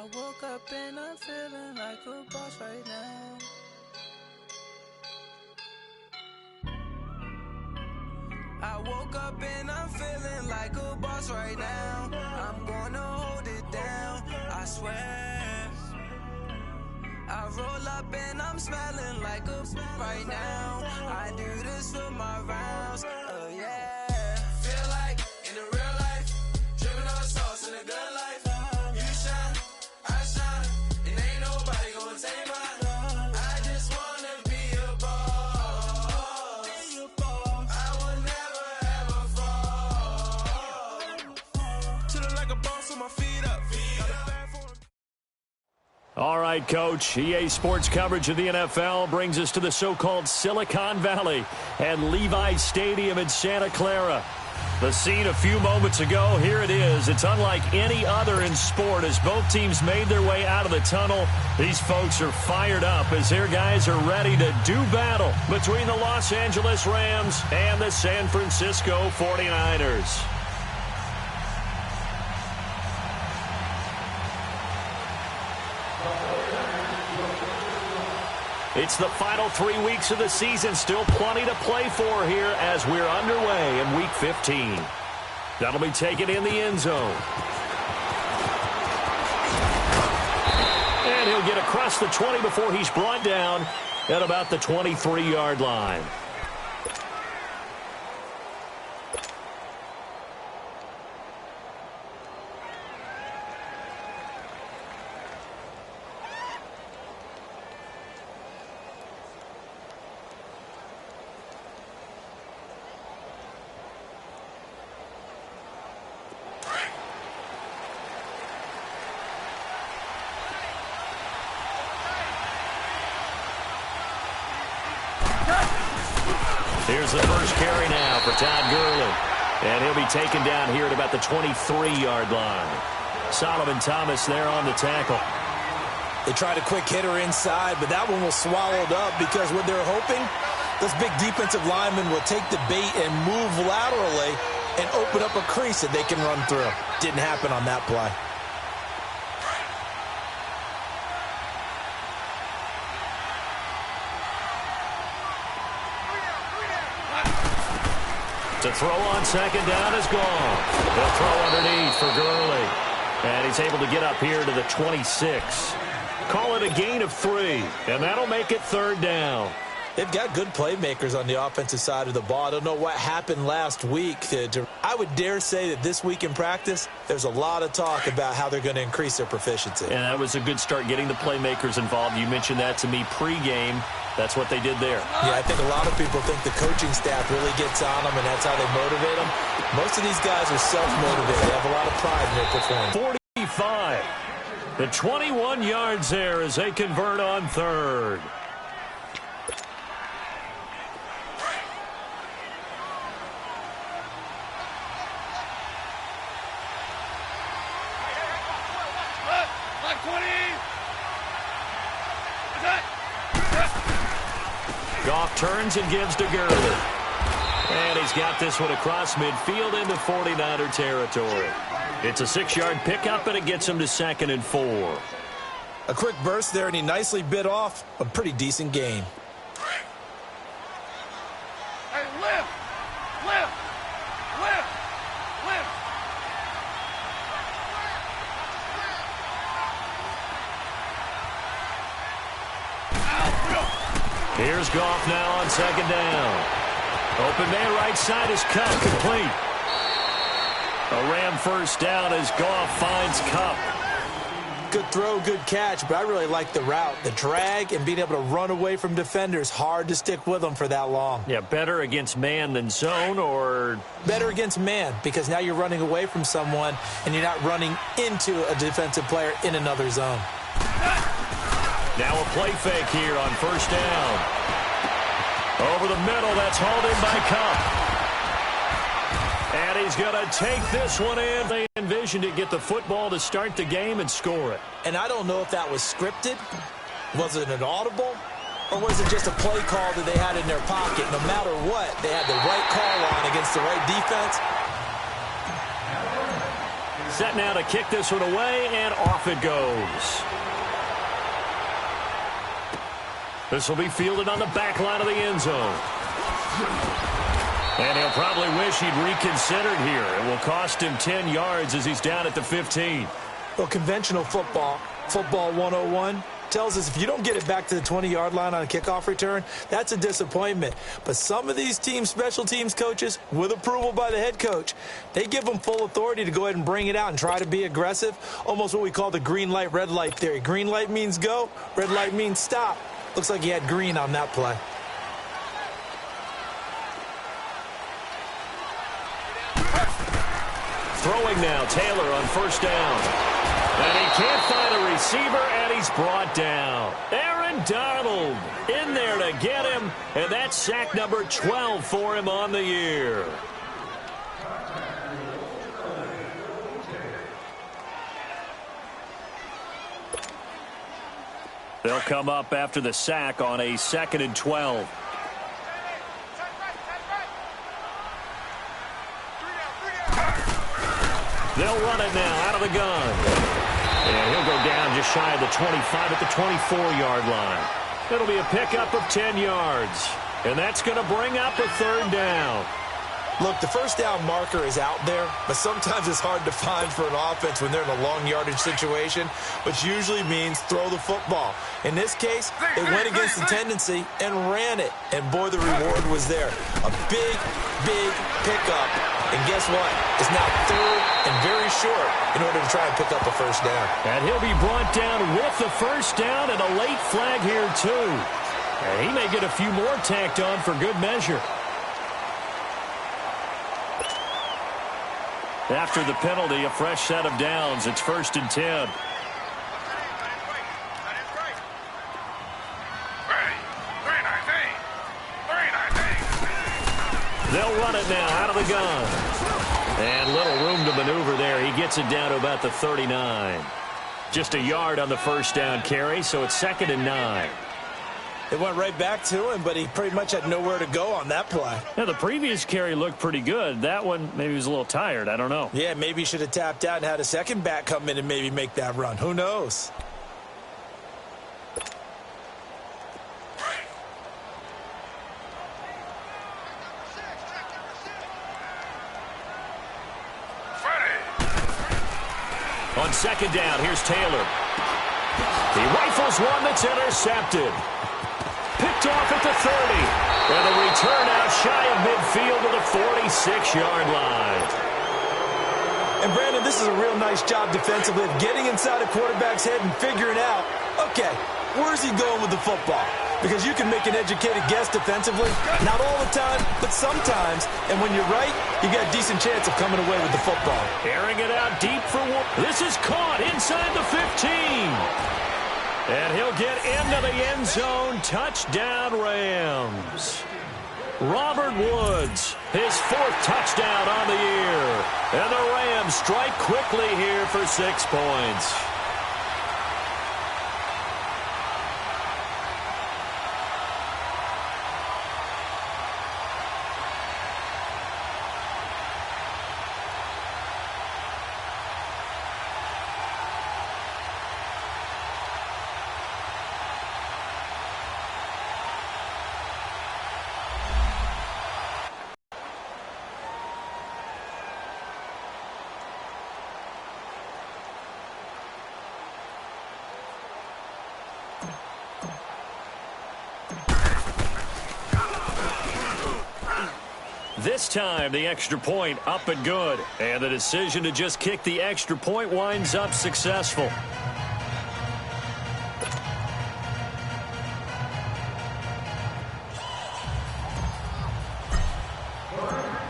I woke up and I'm feeling like a boss right now. I woke up and I'm feeling like a boss right now. I'm gonna hold it down, I swear. I roll up and I'm smelling like a right now. I do this for my rounds, yeah. Feel like in the real life, dripping on sauce in a good life. You shine, I shine, and ain't nobody gonna take mine. I just wanna be a boss. I will never ever fall. Chillin' like a boss with my feet up. All right, Coach. EA Sports coverage of the NFL brings us to the so-called Silicon Valley and Levi Stadium in Santa Clara. The scene a few moments ago, here it is. It's unlike any other in sport as both teams made their way out of the tunnel. These folks are fired up as their guys are ready to do battle between the Los Angeles Rams and the San Francisco 49ers. It's the final 3 weeks of the season. Still plenty to play for here as we're underway in Week 15. That'll be taken in the end zone. And he'll get across the 20 before he's brought down at about the 23-yard line. Here's the first carry now for Todd Gurley. And he'll be taken down here at about the 23-yard line. Solomon Thomas there on the tackle. They tried a quick hitter inside, but that one was swallowed up because what they're hoping, those big defensive linemen will take the bait and move laterally and open up a crease that they can run through. Didn't happen on that play. To throw on second down is gone. They'll throw underneath for Gurley. And he's able to get up here to the 26. Call it a gain of 3, and that'll make it third down. They've got good playmakers on the offensive side of the ball. I don't know what happened last week. I would dare say that this week in practice, there's a lot of talk about how they're going to increase their proficiency. And that was a good start getting the playmakers involved. You mentioned that to me pregame. That's what they did there. Yeah, I think a lot of people think the coaching staff really gets on them, and that's how they motivate them. Most of these guys are self-motivated. They have a lot of pride in their performance. 45. The 21 yards there as they convert on third. Goff turns and gives to Gurley. And he's got this one across midfield into 49er territory. It's a 6-yard pickup, and it gets him to 2nd and 4. A quick burst there, and he nicely bit off a pretty decent gain. Hey, lift! Lift! Lift! Lift! Here's Goff now on second down. Open man right side is cut complete. A Ram first down as Goff finds Kupp. Good throw, good catch, but I really like the route. The drag and being able to run away from defenders, hard to stick with them for that long. Yeah, better against man than zone, or? Better against man, because now you're running away from someone and you're not running into a defensive player in another zone. Now a play fake here on first down. Over the middle, that's hauled in by Kupp. And he's going to take this one in. They envisioned to get the football to start the game and score it. And I don't know if that was scripted. Was it an audible? Or was it just a play call that they had in their pocket? No matter what, they had the right call on against the right defense. Set now to kick this one away, and off it goes. This will be fielded on the back line of the end zone. And he'll probably wish he'd reconsidered here. It will cost him 10 yards as he's down at the 15. Well, conventional football 101, tells us if you don't get it back to the 20-yard line on a kickoff return, that's a disappointment. But some of these team special teams coaches, with approval by the head coach, they give them full authority to go ahead and bring it out and try to be aggressive, almost what we call the green light, red light theory. Green light means go, red light means stop. Looks like he had green on that play. Throwing now, Taylor on first down. And he can't find a receiver, and he's brought down. Aaron Donald in there to get him, and that's sack number 12 for him on the year. They'll come up after the sack on a 2nd and 12. They'll run it now out of the gun. And he'll go down just shy of the 25 at the 24-yard line. It'll be a pickup of 10 yards. And that's going to bring up a 3rd down. Look, the first down marker is out there, but sometimes it's hard to find for an offense when they're in a long yardage situation, which usually means throw the football. In this case, they went against the tendency and ran it. And, boy, the reward was there. A big, big pickup. And guess what? It's now 3rd and very short in order to try and pick up a first down. And he'll be brought down with the first down and a late flag here, too. And he may get a few more tacked on for good measure. After the penalty, a fresh set of downs. It's 1st and 10. They'll run it now out of the gun. And little room to maneuver there. He gets it down to about the 39. Just a yard on the first down carry, so it's 2nd and 9. It went right back to him, but he pretty much had nowhere to go on that play. Now, the previous carry looked pretty good. That one, maybe he was a little tired. I don't know. Yeah, maybe he should have tapped out and had a second back come in and maybe make that run. Who knows? On 2nd down, here's Taylor. He rifles one that's intercepted. Picked off at the 30. And a return out shy of midfield to the 46-yard line. And, Brandon, this is a real nice job defensively of getting inside a quarterback's head and figuring out, okay, where's he going with the football? Because you can make an educated guess defensively. Not all the time, but sometimes. And when you're right, you got a decent chance of coming away with the football. Airing it out deep for one. This is caught inside the 15. And he'll get into the end zone. Touchdown, Rams. Robert Woods, his 4th touchdown on the year. And the Rams strike quickly here for 6 points. This time, the extra point up and good. And the decision to just kick the extra point winds up successful.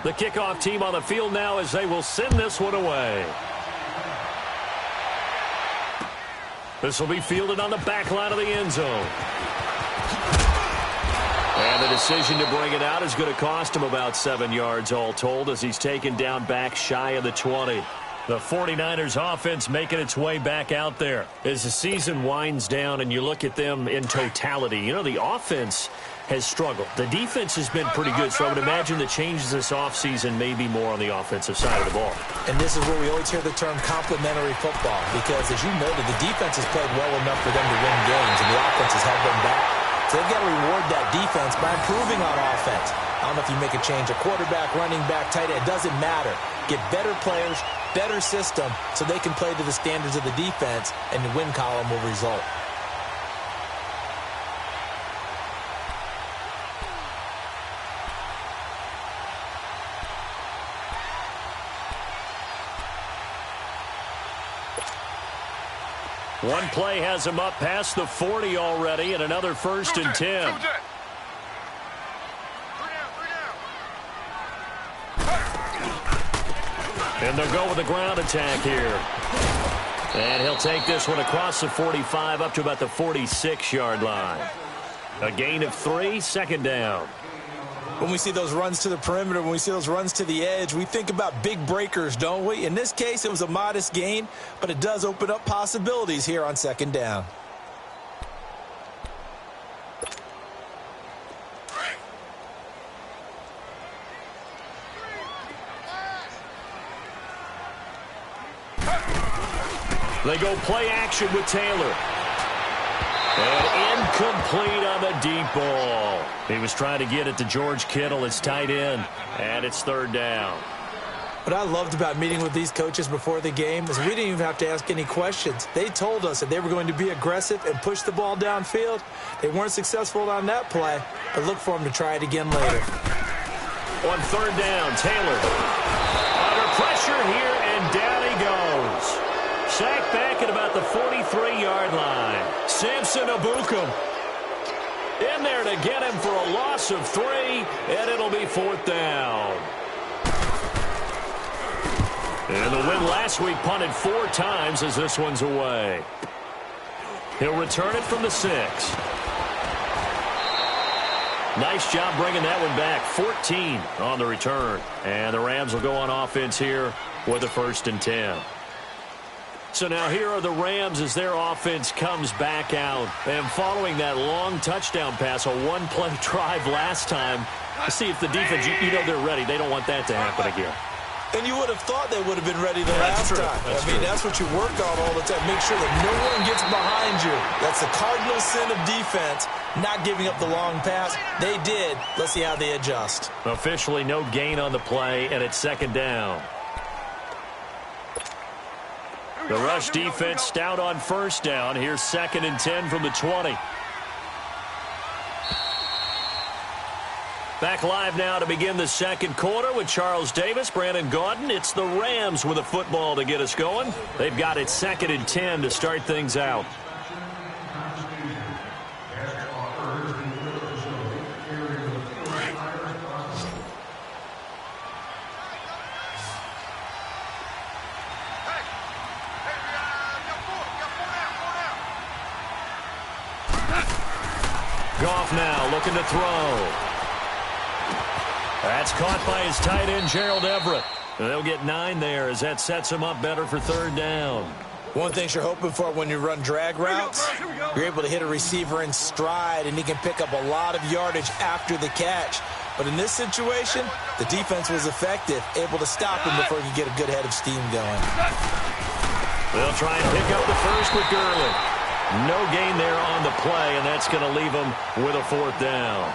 The kickoff team on the field now as they will send this one away. This will be fielded on the back line of the end zone. And the decision to bring it out is going to cost him about 7 yards all told as he's taken down back shy of the 20. The 49ers offense making its way back out there. As the season winds down and you look at them in totality, you know, the offense has struggled. The defense has been pretty good, so I would imagine the changes this offseason may be more on the offensive side of the ball. And this is where we always hear the term complementary football, because as you noted, the defense has played well enough for them to win games, and the offense has held them back. So they've got to reward that defense by improving on offense. I don't know if you make a change, a quarterback, running back, tight end, it doesn't matter. Get better players, better system, so they can play to the standards of the defense, and the win column will result. One play has him up past the 40 already, and another 1st and 10. And they'll go with the ground attack here. And he'll take this one across the 45 up to about the 46-yard line. A gain of 3, 2nd down. When we see those runs to the perimeter, when we see those runs to the edge, we think about big breakers, don't we? In this case, it was a modest gain, but it does open up possibilities here on 2nd down. They go play action with Taylor. And incomplete on the deep ball. He was trying to get it to George Kittle, his tight end, and it's 3rd down. What I loved about meeting with these coaches before the game is we didn't even have to ask any questions. They told us that they were going to be aggressive and push the ball downfield. They weren't successful on that play, but look for them to try it again later. On 3rd down, Taylor under pressure here, and down he goes. Sacked back at about the 43-yard line. Samson Abukum in there to get him for a loss of 3, and it'll be 4th down. And the win last week punted 4 times as this one's away. He'll return it from the 6. Nice job bringing that one back. 14 on the return. And the Rams will go on offense here with a 1st and 10. So now here are the Rams as their offense comes back out. And following that long touchdown pass, a one-play drive last time, to see if the defense, you know they're ready. They don't want that to happen again. And you would have thought they would have been ready the last time. That's what you work on all the time. Make sure that no one gets behind you. That's the cardinal sin of defense, not giving up the long pass. They did. Let's see how they adjust. Officially no gain on the play, and it's 2nd down. The rush defense stout on 1st down. Here's 2nd and 10 from the 20. Back live now to begin the 2nd quarter with Charles Davis, Brandon Gaudin. It's the Rams with a football to get us going. They've got it 2nd and 10 to start things out. Goff now looking to throw. That's caught by his tight end, Gerald Everett. They'll get 9 there as that sets him up better for 3rd down. One thing you're hoping for when you run drag routes, you're able to hit a receiver in stride, and he can pick up a lot of yardage after the catch. But in this situation, the defense was effective, able to stop him before he could get a good head of steam going. They'll try and pick up the first with Gurley. No gain there on the play, and that's going to leave him with a 4th down.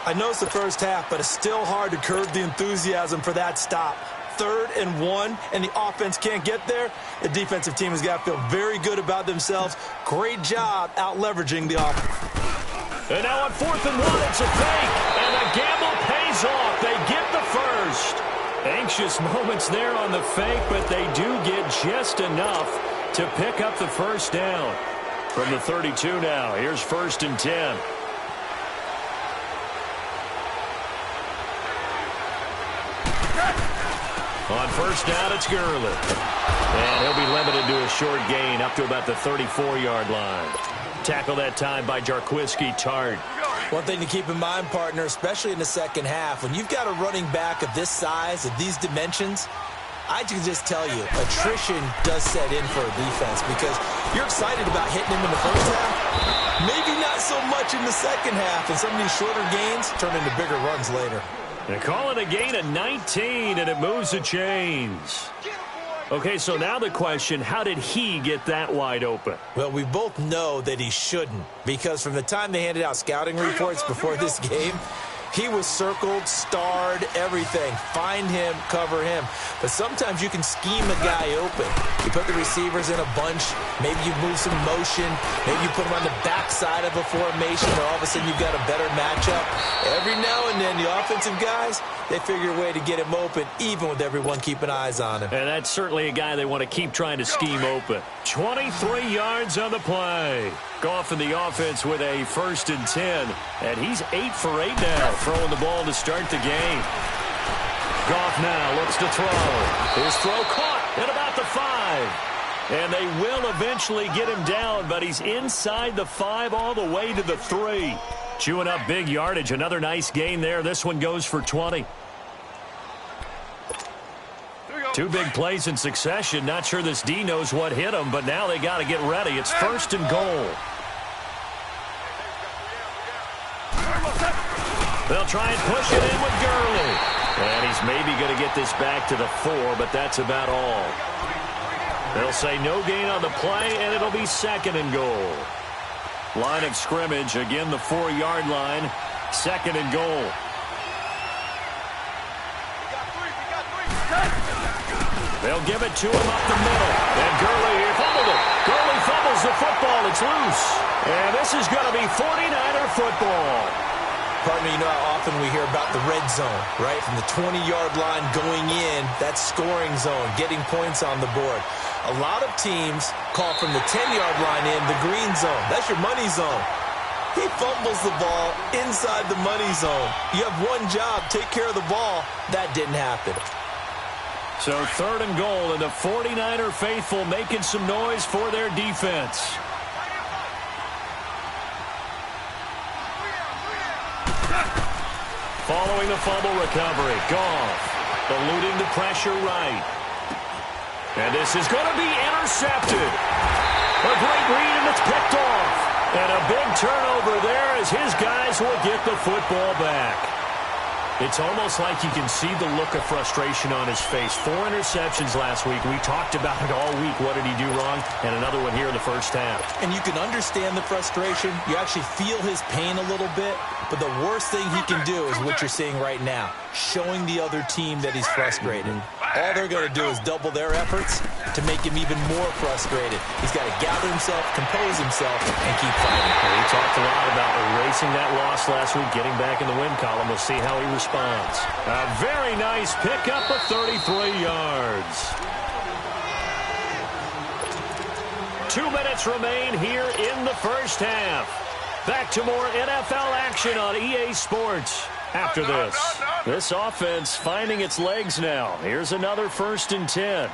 I know it's the first half, but it's still hard to curb the enthusiasm for that stop. 3rd and 1, and the offense can't get there. The defensive team has got to feel very good about themselves. Great job out-leveraging the offense. And now on 4th and 1, it's a fake, and the gamble pays off. They get the first. Anxious moments there on the fake, but they do get just enough to pick up the 1st down. From the 32 now, here's 1st and 10. On 1st down, it's Gurley. And he'll be limited to a short gain up to about the 34-yard line. Tackle that time by Jarquiski Tart. One thing to keep in mind, partner, especially in the second half, when you've got a running back of this size, of these dimensions, I can just tell you, attrition does set in for a defense because you're excited about hitting him in the first half. Maybe not so much in the second half, and some of these shorter gains turn into bigger runs later. They call it a gain of 19, and it moves the chains. Okay, so now the question, how did he get that wide open? Well, we both know that he shouldn't, because from the time they handed out scouting reports before this game, he was circled, starred, everything. Find him, cover him. But sometimes you can scheme a guy open. You put the receivers in a bunch. Maybe you move some motion. Maybe you put them on the backside of a formation, or all of a sudden you've got a better matchup. Every now and then, the offensive guys, they figure a way to get him open, even with everyone keeping eyes on him. And that's certainly a guy they want to keep trying to scheme open. 23 yards on the play. Goff in the offense with a 1st and 10. And he's 8 for 8 now, throwing the ball to start the game. Goff now looks to throw. His throw caught at about the 5. And they will eventually get him down, but he's inside the 5 all the way to the 3. Chewing up big yardage. Another nice gain there. This one goes for 20. 2 big plays in succession. Not sure this D knows what hit him, but now they got to get ready. It's 1st and goal. They'll try and push it in with Gurley. And he's maybe going to get this back to the 4, but that's about all. They'll say no gain on the play, and it'll be 2nd and goal. Line of scrimmage, again the 4-yard line. 2nd and goal. They'll give it to him up the middle. And Gurley fumbled it. Gurley fumbles the football. It's loose. And this is going to be 49er football. Partner, you know how often we hear about the red zone, right? From the 20-yard line going in, that's scoring zone, getting points on the board. A lot of teams call from the 10-yard line in the green zone. That's your money zone. He fumbles the ball inside the money zone. You have one job, take care of the ball. That didn't happen. So 3rd and goal, and the 49er faithful making some noise for their defense. Following the fumble recovery, Goff eluding the pressure right. And this is going to be intercepted. A great read, and it's picked off. And a big turnover there as his guys will get the football back. It's almost like you can see the look of frustration on his face. 4 interceptions last week. We talked about it all week. What did he do wrong? And another one here in the first half. And you can understand the frustration. You actually feel his pain a little bit. But the worst thing he can do is what you're seeing right now, showing the other team that he's frustrated. All they're going to do is double their efforts to make him even more frustrated. He's got to gather himself, compose himself, and keep fighting. Well, we talked a lot about erasing that loss last week, getting back in the win column. We'll see how he responds. A very nice pickup of 33 yards. 2 minutes remain here in the first half. Back to more NFL action on EA Sports after this. This offense finding its legs now. Here's another 1st and 10.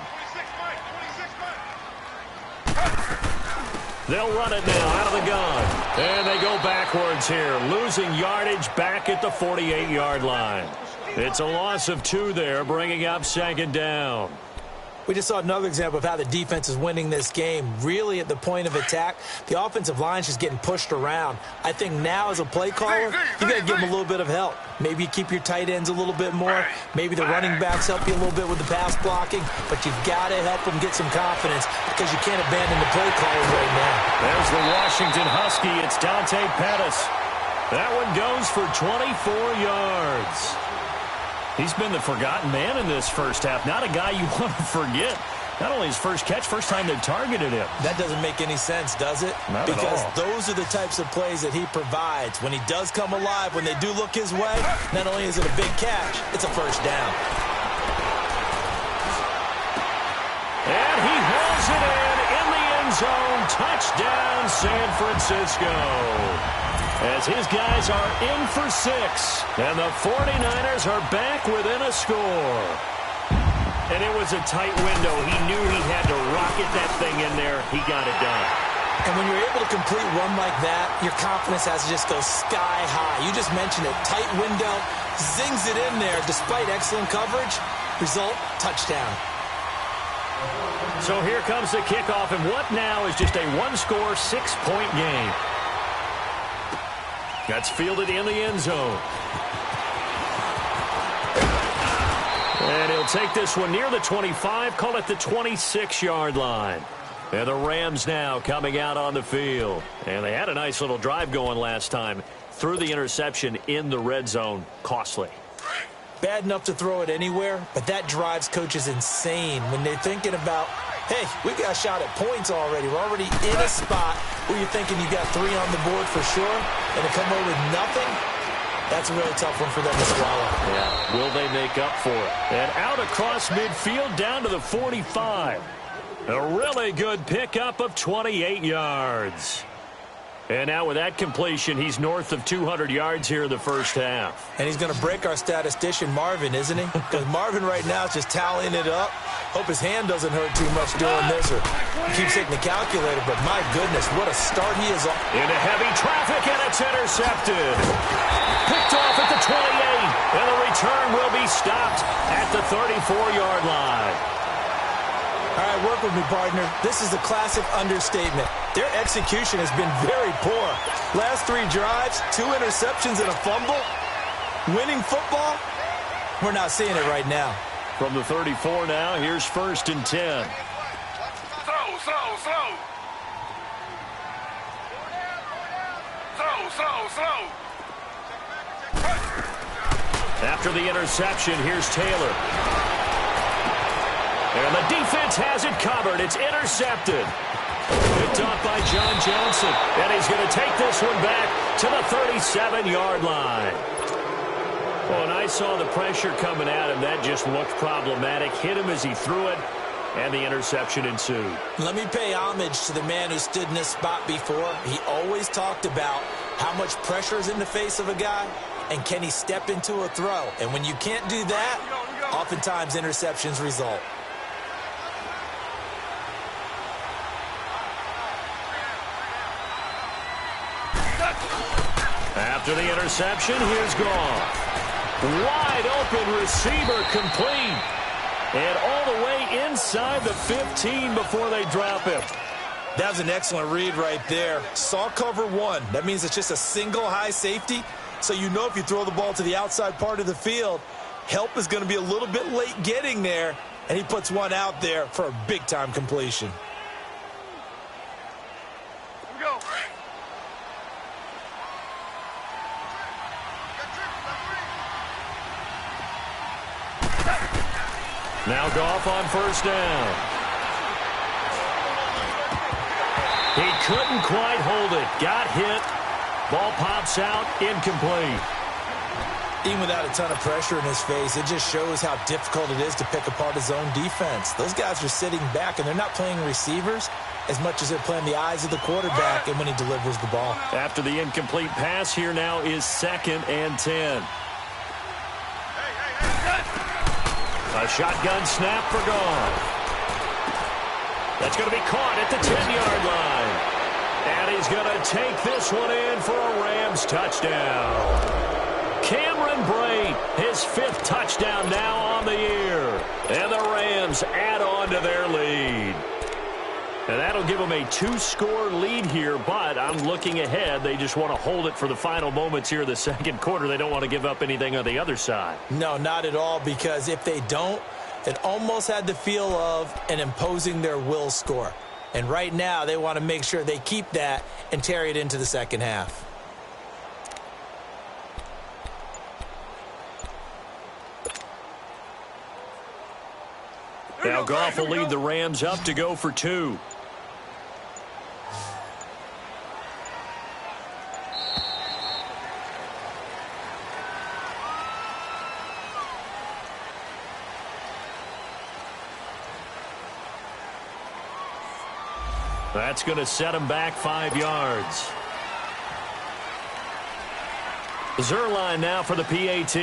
They'll run it now out of the gun. And they go backwards here, losing yardage back at the 48-yard line. It's a loss of 2 there, bringing up 2nd down. We just saw another example of how the defense is winning this game. Really at the point of attack, the offensive line is just getting pushed around. I think now as a play caller, you got to give them a little bit of help. Maybe you keep your tight ends a little bit more. Maybe the running backs help you a little bit with the pass blocking. But you've got to help them get some confidence because you can't abandon the play calling right now. There's the Washington Husky. It's Dante Pettis. That one goes for 24 yards. He's been the forgotten man in this first half. Not a guy you want to forget. Not only his first catch, first time they've targeted him. That doesn't make any sense, does it? Not because at all. Those are the types of plays that he provides. When he does come alive, when they do look his way, not only is it a big catch, it's a first down. And he hauls it in the end zone. Touchdown, San Francisco. As his guys are in for 6. And the 49ers are back within a score. And it was a tight window. He knew he had to rocket that thing in there. He got it done. And when you're able to complete one like that, your confidence has to just go sky high. You just mentioned it. Tight window, zings it in there despite excellent coverage. Result, touchdown. So here comes the kickoff, and what now is just a one-score, 6-point game. That's fielded in the end zone. And he'll take this one near the 25, call it the 26-yard line. And the Rams now coming out on the field. And they had a nice little drive going last time. Threw the interception in the red zone. Costly. Bad enough to throw it anywhere, but that drives coaches insane when they're thinking about, hey, we've got a shot at points already. We're already in a spot where you're thinking you got 3 on the board for sure, and to come away with nothing, that's a really tough one for them to swallow. Yeah, will they make up for it? And out across midfield down to the 45. A really good pickup of 28 yards. And now with that completion, he's north of 200 yards here in the first half. And he's going to break our statistician Marvin, isn't he? Because Marvin right now is just tallying it up. Hope his hand doesn't hurt too much doing this, or he keeps hitting the calculator. But my goodness, what a start he is on. Into heavy traffic, and it's intercepted. Picked off at the 28, and the return will be stopped at the 34-yard line. All right, work with me, partner. This is a classic understatement. Their execution has been very poor. Last 3 drives, 2 interceptions and a fumble. Winning football? We're not seeing it right now. From the 34 now, here's 1st and 10. Slow. After the interception, here's Taylor. And the defense has it covered. It's intercepted. Picked off by John Johnson. And he's going to take this one back to the 37-yard line. Well, and I saw the pressure coming at him. That just looked problematic. Hit him as he threw it, and the interception ensued. Let me pay homage to the man who stood in this spot before. He always talked about how much pressure is in the face of a guy, and can he step into a throw. And when you can't do that, oftentimes interceptions result. After the interception, here's Goff. Wide open receiver complete. And all the way inside the 15 before they drop him. That was an excellent read right there. Saw cover 1. That means it's just a single high safety. So you know if you throw the ball to the outside part of the field, help is going to be a little bit late getting there. And he puts one out there for a big-time completion. Here we go. Now Goff on 1st down. He couldn't quite hold it. Got hit. Ball pops out. Incomplete. Even without a ton of pressure in his face, it just shows how difficult it is to pick apart his own defense. Those guys are sitting back, and they're not playing receivers as much as they're playing the eyes of the quarterback and when he delivers the ball. After the incomplete pass, here now is 2nd and 10. A shotgun snap for Goff. That's going to be caught at the 10-yard line. And he's going to take this one in for a Rams touchdown. Cameron Brate, his 5th touchdown now on the year. And the Rams add on to their lead. And that'll give them a 2-score lead here, but I'm looking ahead. They just want to hold it for the final moments here in the 2nd quarter. They don't want to give up anything on the other side. No, not at all, because if they don't, it almost had the feel of an imposing their will score. And right now, they want to make sure they keep that and carry it into the 2nd half. Now Goff will lead the Rams up to go for 2. That's going to set him back 5 yards. Zerline now for the PAT.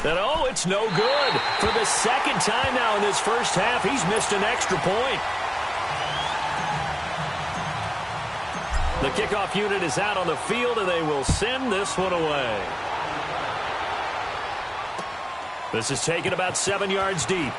And oh, it's no good. For the 2nd time now in this first half, he's missed an extra point. The kickoff unit is out on the field, and they will send this one away. This is taken about 7 yards deep.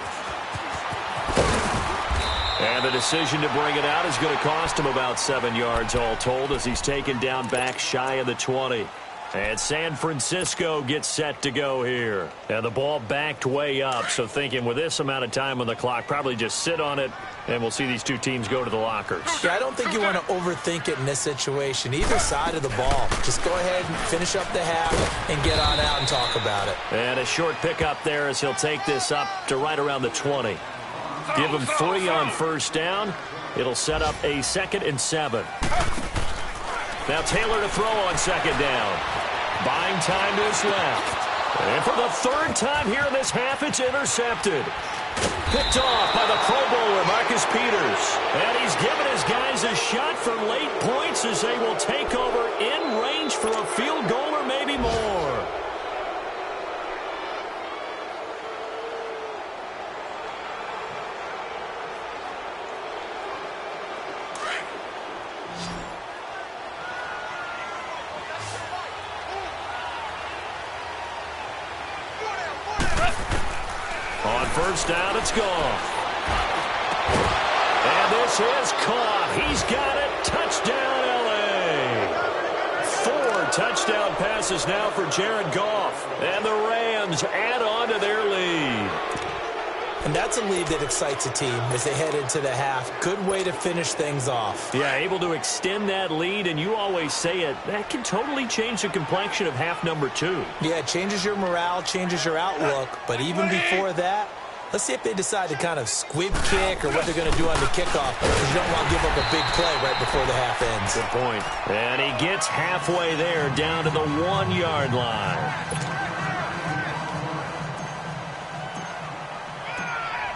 And the decision to bring it out is going to cost him about 7 yards all told as he's taken down back shy of the 20. And San Francisco gets set to go here. And the ball backed way up, so thinking with this amount of time on the clock, probably just sit on it, and we'll see these two teams go to the lockers. Yeah, I don't think you want to overthink it in this situation. Either side of the ball. Just go ahead and finish up the half and get on out and talk about it. And a short pickup there as he'll take this up to right around the 20. Give him 3 on first down. It'll set up a 2nd and 7. Now Taylor to throw on 2nd down. Buying time to his left. And for the 3rd time here in this half, it's intercepted. Picked off by the Pro Bowler, Marcus Peters. And he's given his guys a shot for late points as they will take over in range for a field goal or maybe more. On first down, it's gone. And this is caught. He's got it. Touchdown, L.A. 4 touchdown passes now for Jared Goff. And the Rams add on to their lead. And that's a lead that excites a team as they head into the half. Good way to finish things off. Yeah, able to extend that lead, and you always say it, that can totally change the complexion of half number 2. Yeah, it changes your morale, changes your outlook. But even before that, let's see if they decide to kind of squib kick or what they're going to do on the kickoff, because you don't want to give up a big play right before the half ends. Good point. And he gets halfway there down to the 1-yard line.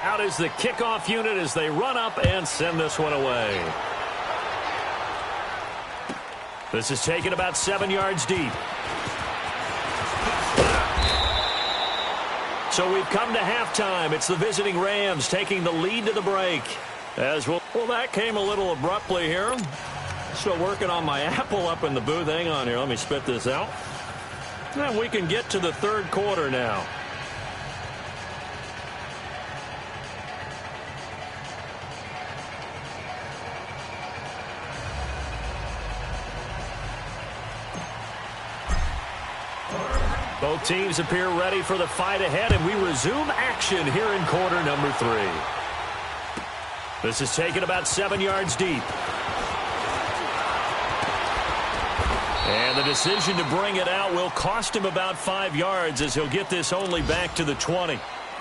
Out is the kickoff unit as they run up and send this one away. This is taken about 7 yards deep. So we've come to halftime. It's the visiting Rams taking the lead to the break. As well, that came a little abruptly here. Still working on my apple up in the booth. Hang on here. Let me spit this out. And we can get to the 3rd quarter now. Both teams appear ready for the fight ahead, and we resume action here in quarter number 3. This is taken about 7 yards deep. And the decision to bring it out will cost him about 5 yards as he'll get this only back to the 20.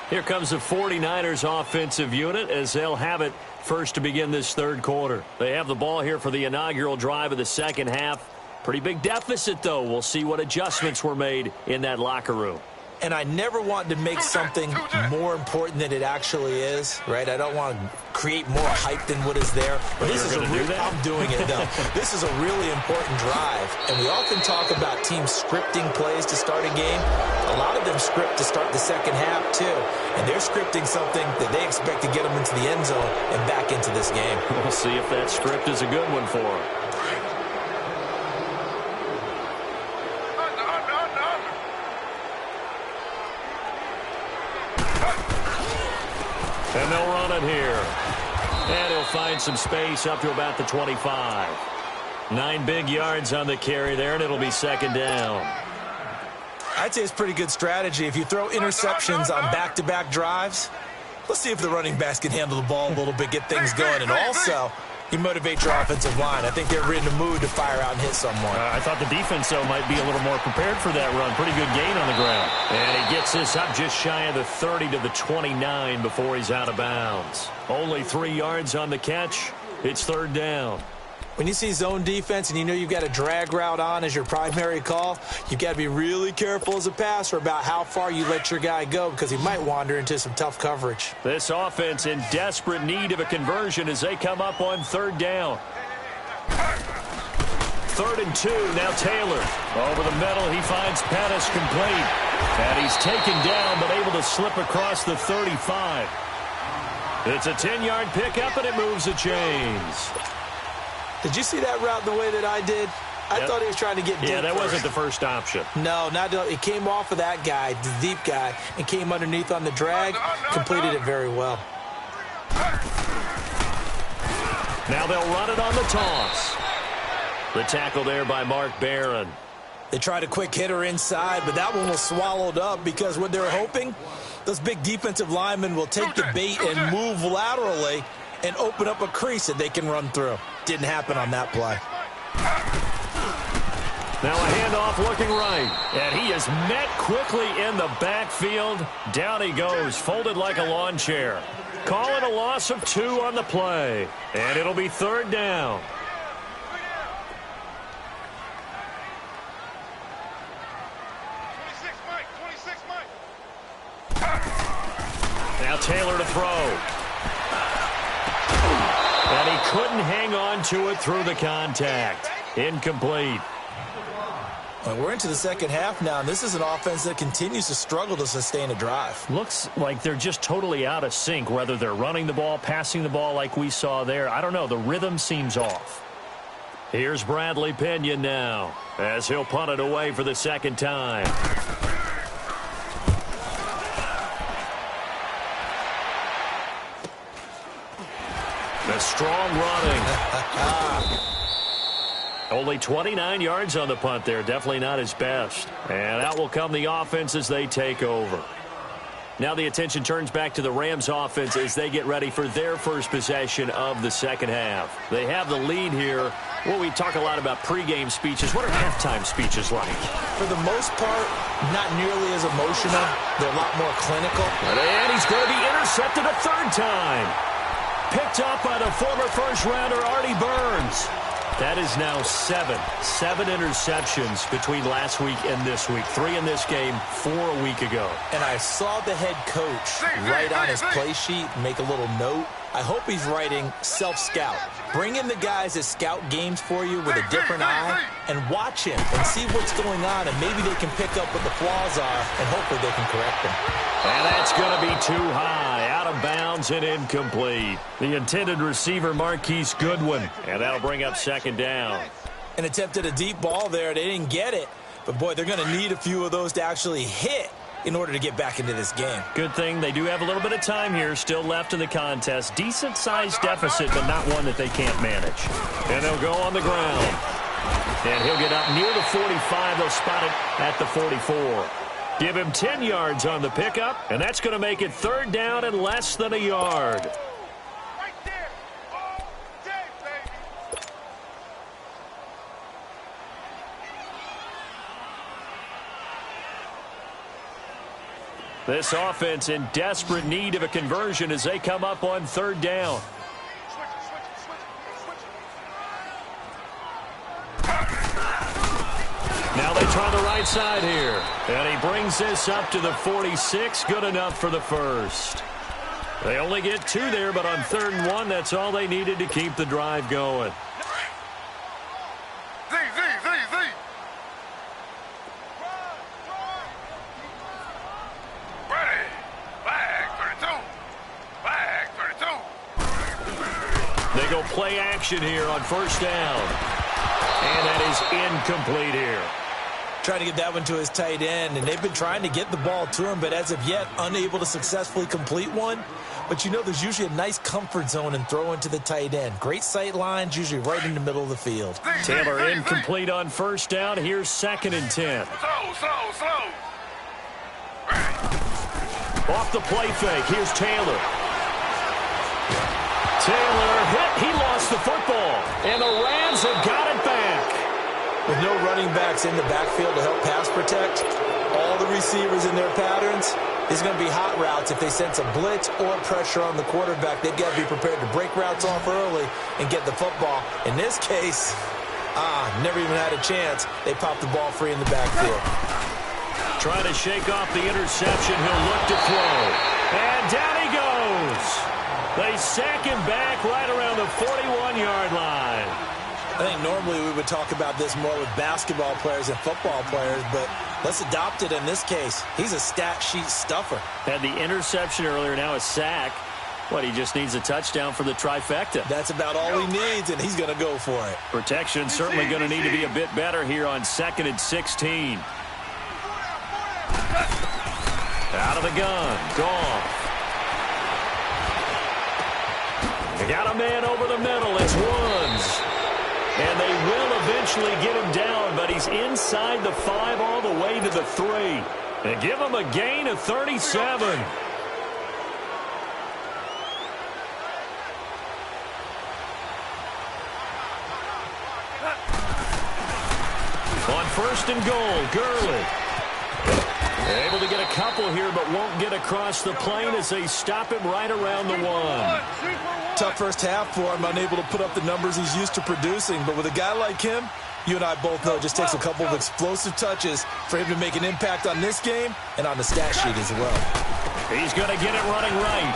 Here comes the 49ers offensive unit as they'll have it first to begin this 3rd quarter. They have the ball here for the inaugural drive of the 2nd half. Pretty big deficit, though. We'll see what adjustments were made in that locker room. And I never want to make something more important than it actually is, right? I don't want to create more hype than what is there. But this is I'm doing it, though. This is a really important drive. And we often talk about teams scripting plays to start a game. A lot of them script to start the 2nd half, too. And they're scripting something that they expect to get them into the end zone and back into this game. We'll see if that script is a good one for them. And they'll run it here. And he'll find some space up to about the 25. 9 big yards on the carry there, and it'll be 2nd down. I'd say it's pretty good strategy. If you throw interceptions on back-to-back drives, let's see if the running backs can handle the ball a little bit, get things going. And also, you motivate your offensive line. I think they're in the mood to fire out and hit someone. I thought the defense, though, might be a little more prepared for that run. Pretty good gain on the ground. And he gets this up just shy of the 30 to the 29 before he's out of bounds. Only 3 yards on the catch. It's 3rd down. When you see zone defense and you know you've got a drag route on as your primary call, you've got to be really careful as a passer about how far you let your guy go because he might wander into some tough coverage. This offense in desperate need of a conversion as they come up on 3rd down. 3rd and 2, now Taylor. Over the middle, he finds Pettis complete. And he's taken down but able to slip across the 35. It's a 10-yard pickup and it moves the chains. Did you see that route the way that I did? I thought he was trying to get deep. Yeah, that first. wasn't the first option. No, it came off of that guy, the deep guy, and came underneath on the drag, completed it very well. Now they'll run it on the toss. The tackle there by Mark Barron. They tried a quick hitter inside, but that one was swallowed up because what they're hoping, those big defensive linemen will take the bait and move laterally and open up a crease that they can run through. Didn't happen on that play. Now a handoff looking right, and he is met quickly in the backfield. Down he goes, folded like a lawn chair. Calling a loss of 2 on the play, and it'll be 3rd down. Now Taylor to throw. And he couldn't hang on to it through the contact. Incomplete. Well, we're into the second half now, and this is an offense that continues to struggle to sustain a drive. Looks like they're just totally out of sync, whether they're running the ball, passing the ball like we saw there. I don't know. The rhythm seems off. Here's Bradley Pinion now as he'll punt it away for the second time. The strong running. Only 29 yards on the punt there. Definitely not his best. And out will come the offense as they take over. Now the attention turns back to the Rams offense as they get ready for their first possession of the second half. They have the lead here. Well, we talk a lot about pregame speeches. What are halftime speeches like? For the most part, not nearly as emotional. They're a lot more clinical. And he's going to be intercepted a 3rd time. Picked up by the former first-rounder Artie Burns. That is now 7 interceptions between last week and this week. 3 in this game, 4 a week ago. And I saw the head coach write on his play sheet, make a little note. I hope he's writing self-scout. Bring in the guys that scout games for you with a different eye and watch him and see what's going on, and maybe they can pick up what the flaws are, and hopefully they can correct them. And that's going to be too high, out of bounds and incomplete. The intended receiver, Marquise Goodwin, and that'll bring up 2nd down. And attempted a deep ball there. They didn't get it, but boy, they're going to need a few of those to actually hit in order to get back into this game. Good thing they do have a little bit of time here still left in the contest. Decent-sized deficit, but not one that they can't manage. And they'll go on the ground. And he'll get up near the 45. They'll spot it at the 44. Give him 10 yards on the pickup, and that's going to make it 3rd down and less than a yard. Right there. All day, baby. This offense in desperate need of a conversion as they come up on 3rd down. Now they try the right side here. And he brings this up to the 46. Good enough for the first. They only get 2 there, but on 3rd and 1, that's all they needed to keep the drive going. Z. Ready. Flag 32. They go play action here on 1st down. And that is incomplete here. Trying to get that one to his tight end, and they've been trying to get the ball to him, but as of yet, unable to successfully complete one. But you know, there's usually a nice comfort zone in throwing to the tight end. Great sight lines, usually right in the middle of the field. Taylor incomplete on 1st down. Here's 2nd and 10. Slow. Off the play fake. Here's Taylor. Taylor hit. He lost the football. And the Rams have got it back. With no running backs in the backfield to help pass protect, all the receivers in their patterns, it's going to be hot routes. If they sense a blitz or pressure on the quarterback, they've got to be prepared to break routes off early and get the football. In this case, never even had a chance. They popped the ball free in the backfield. Trying to shake off the interception. He'll look to throw. And down he goes. They sack him back right around the 41-yard line. I think normally we would talk about this more with basketball players and football players, but let's adopt it in this case. He's a stat sheet stuffer. Had the interception earlier, now a sack. What, he just needs a touchdown for the trifecta. That's about all he needs, and he's going to go for it. Protection certainly going to need to be a bit better here on 2nd and 16. Out of the gun. Goff. They got a man over the middle. It's Woods. And they will eventually get him down, but he's inside the 5 all the way to the 3. And give him a gain of 37. On 1st and goal, Gurley. Able to get a couple here, but won't get across the plane as they stop him right around the 1. Tough first half for him, unable to put up the numbers he's used to producing. But with a guy like him, you and I both know it just takes a couple of explosive touches for him to make an impact on this game and on the stat sheet as well. He's going to get it running right.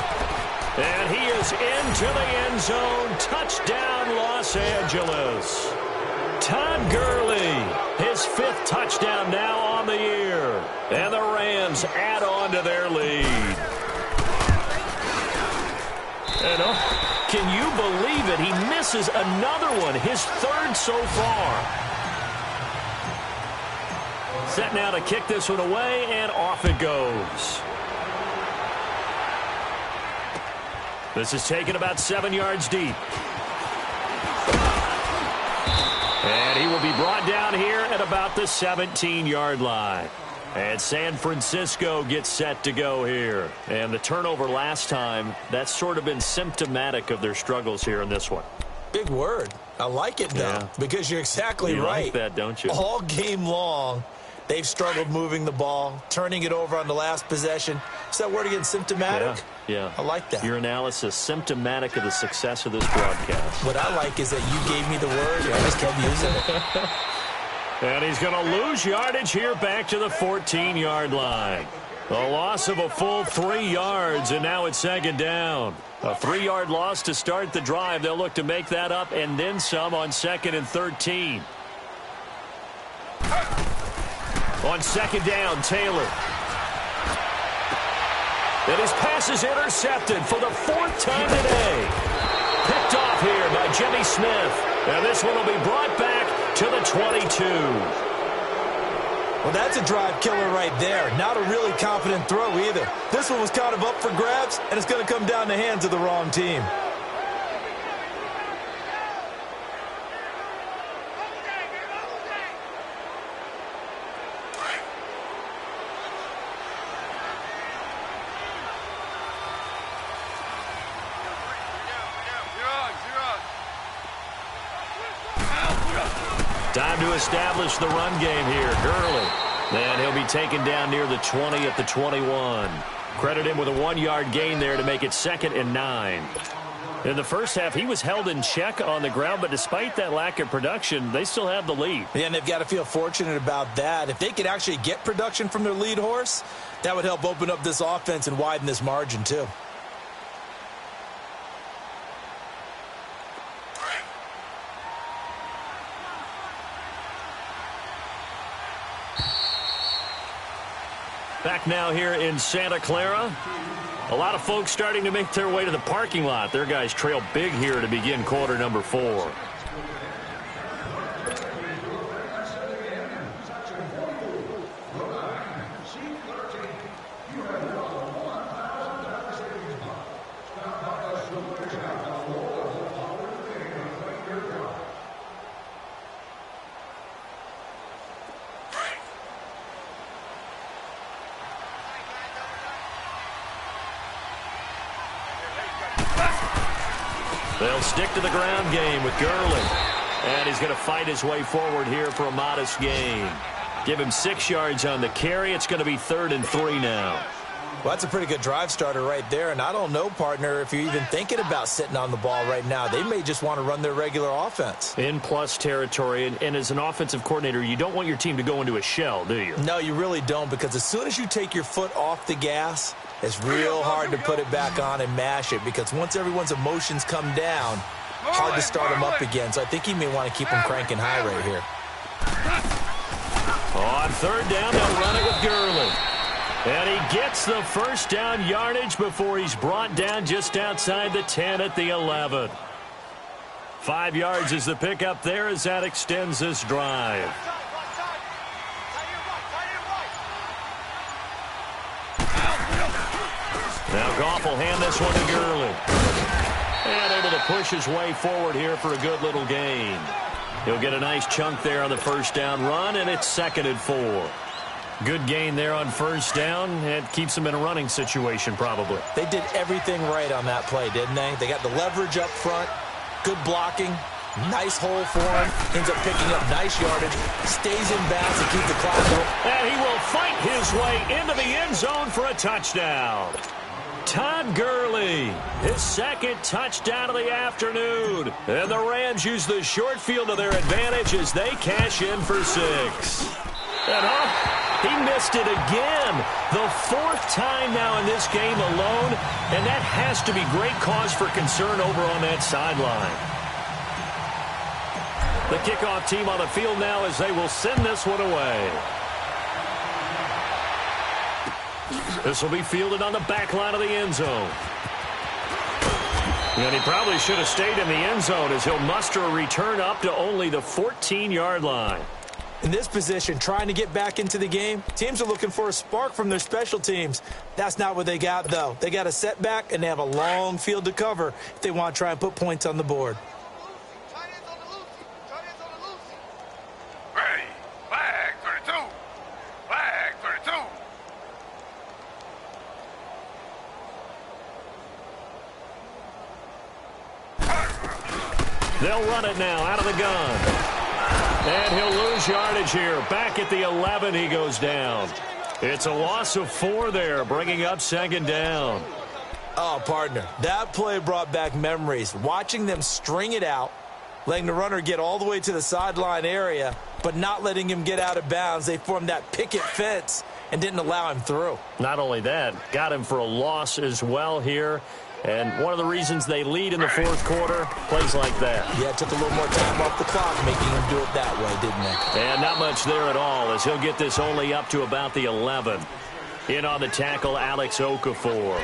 And he is into the end zone. Touchdown, Los Angeles. Todd Gurley, his 5th touchdown now on the year. And the Rams add on to their lead. And can you believe it? He misses another one, his 3rd so far. Set now to kick this one away, and off it goes. This is taken about 7 yards deep. And he will be brought down here at about the 17-yard line. And San Francisco gets set to go here. And the turnover last time, that's sort of been symptomatic of their struggles here in this one. Big word. I like it, though, because you're exactly right. You like that, don't you? All game long, they've struggled moving the ball, turning it over on the last possession. Is that word again, symptomatic? Yeah. I like that. Your analysis, symptomatic of the success of this broadcast. What I like is that you gave me the word, and I just kept using it. And he's going to lose yardage here back to the 14-yard line. A loss of a full 3 yards, and now it's 2nd down. A 3-yard loss to start the drive. They'll look to make that up and then some on 2nd and 13. On 2nd down, Taylor. And his pass is intercepted for the 4th time today. Picked off here by Jimmy Smith. And this one will be brought back to the 22. Well, that's a drive killer right there. Not a really confident throw either. This one was kind of up for grabs, and it's going to come down the hands of the wrong team. Time to establish the run game here. Gurley. And he'll be taken down near the 20 at the 21. Credit him with a 1-yard gain there to make it 2nd and 9. In the first half, he was held in check on the ground, but despite that lack of production, they still have the lead. Yeah, and they've got to feel fortunate about that. If they could actually get production from their lead horse, that would help open up this offense and widen this margin too. Back now here in Santa Clara. A lot of folks starting to make their way to the parking lot. Their guys trail big here to begin quarter number 4. They'll stick to the ground game with Gurley. And he's going to fight his way forward here for a modest gain. Give him 6 yards on the carry. It's going to be 3rd and 3 now. Well, that's a pretty good drive starter right there. And I don't know, partner, if you're even thinking about sitting on the ball right now. They may just want to run their regular offense. In plus territory. And as an offensive coordinator, you don't want your team to go into a shell, do you? No, you really don't, because as soon as you take your foot off the gas, it's real hard to put it back on and mash it, because once everyone's emotions come down, hard to start them up again. So I think he may want to keep them cranking high right here. On 3rd down, they'll run it with Gurley. And he gets the first down yardage before he's brought down just outside the 10 at the 11. 5 yards is the pickup there as that extends this drive. Now Goff will hand this one to Gurley. And able to push his way forward here for a good little gain. He'll get a nice chunk there on the first down run, and it's 2nd and 4. Good gain there on first down. It keeps them in a running situation probably. They did everything right on that play, didn't they? They got the leverage up front, good blocking, nice hole for him, ends up picking up nice yardage, stays in bounds to keep the clock going. And he will fight his way into the end zone for a touchdown. Todd Gurley, his 2nd touchdown of the afternoon. And the Rams use the short field to their advantage as they cash in for 6. And he missed it again. The 4th time now in this game alone, and that has to be great cause for concern over on that sideline. The kickoff team on the field now as they will send this one away. This will be fielded on the back line of the end zone. And he probably should have stayed in the end zone as he'll muster a return up to only the 14-yard line. In this position, trying to get back into the game, teams are looking for a spark from their special teams. That's not what they got, though. They got a setback, and they have a long field to cover if they want to try and put points on the board. Ready. Flag 32. Flag 32. They'll run it now out of the gun. And he'll lose yardage here. Back at the 11, he goes down. It's a loss of 4 there, bringing up 2nd down. Oh, partner, that play brought back memories. Watching them string it out, letting the runner get all the way to the sideline area, but not letting him get out of bounds. They formed that picket fence and didn't allow him through. Not only that, got him for a loss as well here. And one of the reasons they lead in the 4th quarter, plays like that. Yeah, it took a little more time off the clock, making him do it that way, didn't it? And not much there at all, as he'll get this only up to about the 11. In on the tackle, Alex Okafor.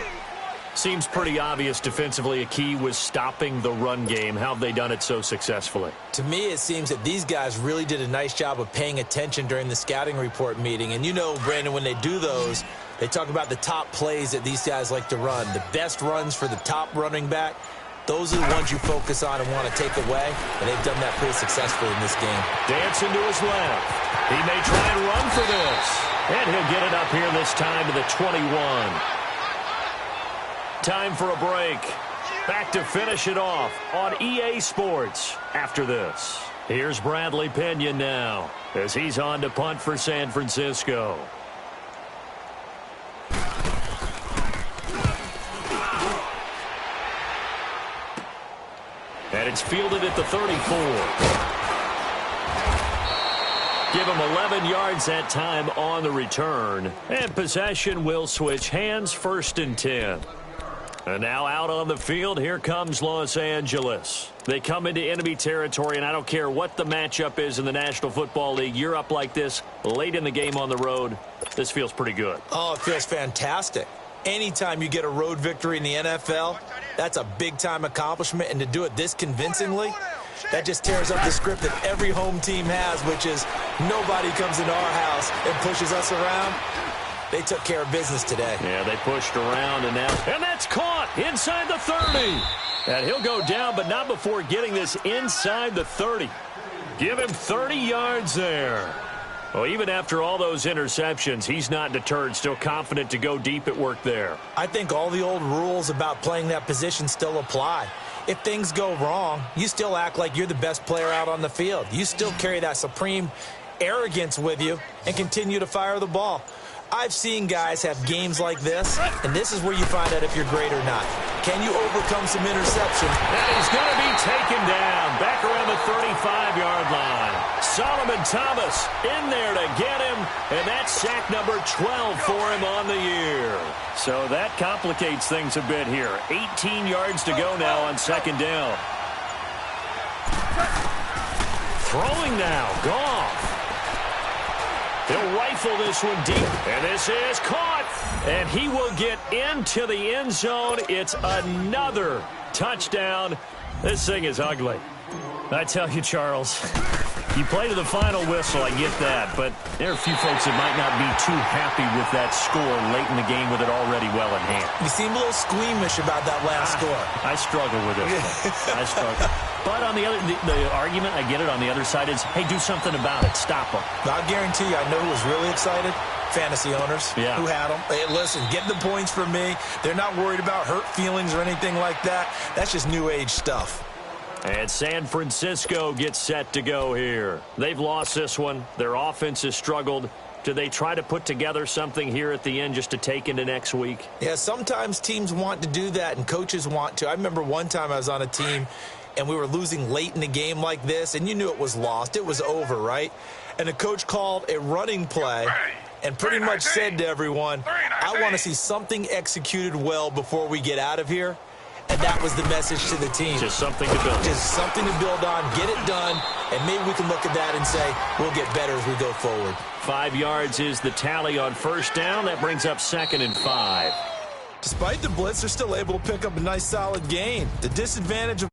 Seems pretty obvious defensively a key was stopping the run game. How have they done it so successfully? To me, it seems that these guys really did a nice job of paying attention during the scouting report meeting. And you know, Brandon, when they do those, they talk about the top plays that these guys like to run. The best runs for the top running back, those are the ones you focus on and want to take away. And they've done that pretty successfully in this game. Dancing to his left. He may try and run for this. And he'll get it up here this time to the 21. Time for a break. Back to finish it off on EA Sports after this. Here's Bradley Pinion now as he's on to punt for San Francisco. And it's fielded at the 34. Give him 11 yards that time on the return. And possession will switch hands, 1st and 10. And now out on the field, here comes Los Angeles. They come into enemy territory, and I don't care what the matchup is in the National Football League. You're up like this late in the game on the road. This feels pretty good. Oh, it feels fantastic. Anytime you get a road victory in the NFL, that's a big-time accomplishment. And to do it this convincingly, that just tears up the script that every home team has, which is nobody comes into our house and pushes us around. They took care of business today. Yeah, they pushed around, and that's caught inside the 30. And he'll go down, but not before getting this inside the 30. Give him 30 yards there. Well, even after all those interceptions, he's not deterred, still confident to go deep at work there. I think all the old rules about playing that position still apply. If things go wrong, you still act like you're the best player out on the field. You still carry that supreme arrogance with you and continue to fire the ball. I've seen guys have games like this, and this is where you find out if you're great or not. Can you overcome some interceptions? And he's going to be taken down back around the 35-yard line. Solomon Thomas in there to get him, and that's sack number 12 for him on the year. So that complicates things a bit here. 18 yards to go now on 2nd down. Throwing now, Goff. He'll rifle this one deep, and this is caught. And he will get into the end zone. It's another touchdown. This thing is ugly. I tell you, Charles, you play to the final whistle, I get that, but there are a few folks that might not be too happy with that score late in the game with it already well in hand. You seem a little squeamish about that last score. I struggle with this one. I struggle. But on the argument, I get it, on the other side is, hey, do something about it. Stop them. I guarantee you, I know who was really excited. Fantasy owners who had them. Hey, listen, get the points from me. They're not worried about hurt feelings or anything like that. That's just new age stuff. And San Francisco gets set to go here. They've lost this one. Their offense has struggled. Do they try to put together something here at the end just to take into next week? Yeah, sometimes teams want to do that and coaches want to. I remember one time I was on a team and we were losing late in the game like this, and you knew it was lost. It was over, right? And the coach called a running play and pretty much said to everyone, I want to see something executed well before we get out of here. And that was the message to the team. Just something to build. Just something to build on, get it done, and maybe we can look at that and say we'll get better as we go forward. 5 yards is the tally on first down. That brings up 2nd and 5. Despite the blitz, they're still able to pick up a nice solid gain. The disadvantage of